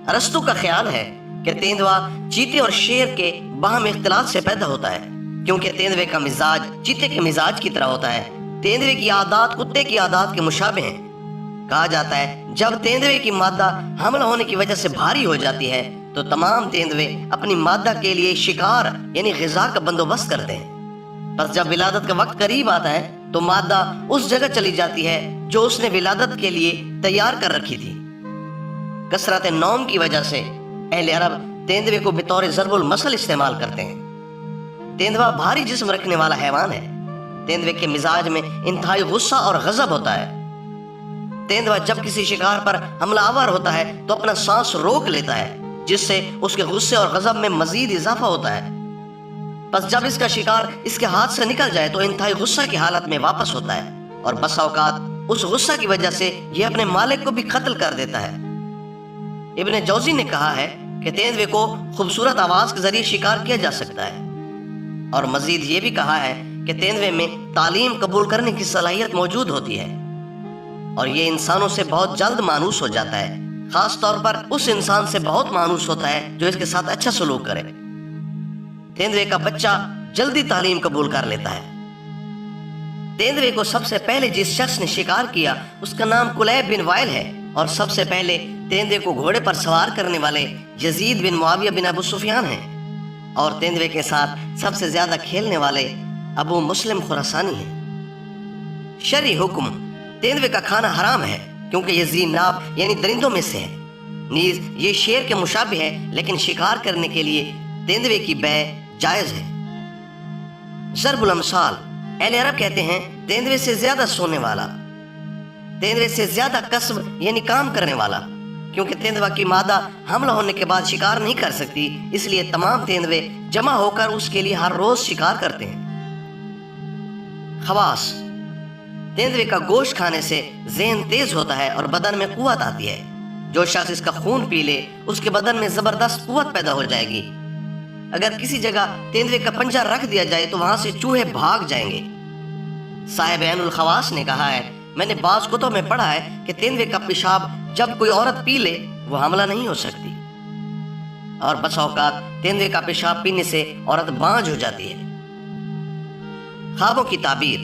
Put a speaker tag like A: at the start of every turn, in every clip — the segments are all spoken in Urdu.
A: ارسطو کا خیال ہے کہ تیندوا چیتے اور شیر کے باہم اختلاط سے پیدا ہوتا ہے، کیونکہ تیندوے کا مزاج چیتے کے مزاج کی طرح ہوتا ہے۔ تیندوے کی عادات کتے کی عادات کے مشابہ ہیں۔ کہا جاتا ہے جب تیندوے کی مادہ حمل ہونے کی وجہ سے بھاری ہو جاتی ہے تو تمام تیندوے اپنی مادہ کے لیے شکار یعنی غذا کا بندوبست کرتے ہیں۔ پس جب ولادت کا وقت قریب آتا ہے تو مادہ اس جگہ چلی جاتی ہے جو اس نے ولادت کے لیے تیار کر رکھی تھی۔ کثرت نوم کی وجہ سے اہل عرب تیندوے کو بطور ضرب المثل استعمال کرتے ہیں۔ تیندوا بھاری جسم رکھنے والا حیوان ہے۔ تیندوے کے مزاج میں انتہائی غصہ اور غضب ہوتا ہے۔ تیندوا جب کسی شکار پر حملہ آور ہوتا ہے تو اپنا سانس روک لیتا ہے، جس سے اس کے غصے اور غضب میں مزید اضافہ ہوتا ہے۔ پس جب اس کا شکار اس کے ہاتھ سے نکل جائے تو انتہائی غصہ کی حالت میں واپس ہوتا ہے، اور بسا اوقات اس غصہ کی وجہ سے یہ اپنے مالک کو بھی قتل کر دیتا ہے۔ ابن جوزی نے کہا ہے کہ تیندوے کو خوبصورت آواز کے ذریعے شکار کیا جا سکتا ہے، اور مزید یہ بھی کہا ہے کہ تیندوے میں تعلیم قبول کرنے کی صلاحیت موجود ہوتی ہے، اور یہ انسانوں سے بہت جلد مانوس ہو جاتا ہے، خاص طور پر اس انسان سے بہت مانوس ہوتا ہے جو اس کے ساتھ اچھا سلوک کرے۔ تیندوے کا بچہ جلدی تعلیم قبول کر لیتا ہے۔ تیندوے کو سب سے پہلے جس شخص نے شکار کیا اس کا نام کلیب بن وائل ہے، اور سب سے پہلے تیندوے کو گھوڑے پر سوار کرنے والے یزید بن معاویہ بن ابو سفیان ہیں، اور تیندوے کے ساتھ سب سے زیادہ کھیلنے والے ابو مسلم خراسانی ہیں۔ شرعی حکم: تیندوے کا کھانا حرام ہے کیونکہ یہ ذی ناب یعنی درندوں میں سے ہے، نیز یہ شیر کے مشابہ ہے، لیکن شکار کرنے کے لیے تیندوے کی بیع جائز ہے۔ ضرب الامثال: اہل عرب کہتے ہیں تیندوے سے زیادہ سونے والا، تیندوے سے زیادہ کسب یعنی کام کرنے والا، کیونکہ تیندوا کی مادہ حمل ہونے کے بعد شکار نہیں کر سکتی، اس لیے تمام تیندوے جمع ہو کر اس کے لیے ہر روز شکار کرتے ہیں۔ خواص: تیندوے کا گوشت کھانے سے ذہن تیز ہوتا ہے اور بدن میں قوت آتی ہے۔ جو شخص اس کا خون پی لے اس کے بدن میں زبردست قوت پیدا ہو جائے گی۔ اگر کسی جگہ تیندوے کا پنجہ رکھ دیا جائے تو وہاں سے چوہے بھاگ جائیں گے۔ صاحب عین الخواص نے کہا ہے میں نے بعض کتب میں پڑھا ہے کہ تیندوے کا پیشاب جب کوئی عورت پی لے وہ حاملہ نہیں ہو سکتی، اور بسا اوقات تیندوے کا پیشاب پینے سے عورت بانجھ ہو جاتی ہے۔ خوابوں کی تعبیر: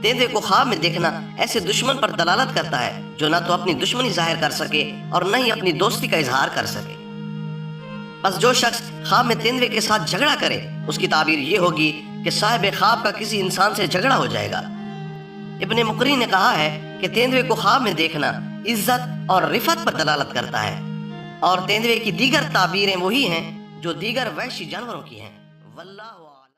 A: تیندوے کو خواب میں دیکھنا ایسے دشمن پر دلالت کرتا ہے جو نہ تو اپنی دشمنی ظاہر کر سکے اور نہ ہی اپنی دوستی کا اظہار کر سکے۔ بس جو شخص خواب میں تیندوے کے ساتھ جھگڑا کرے اس کی تعبیر یہ ہوگی کہ صاحب خواب کا کسی انسان سے جھگڑا ہو جائے گا۔ ابن مقری نے کہا ہے کہ تیندوے کو خواب میں دیکھنا عزت اور رفعت پر دلالت کرتا ہے، اور تیندوے کی دیگر تعبیریں وہی ہیں جو دیگر وحشی جانوروں کی ہیں۔ واللہ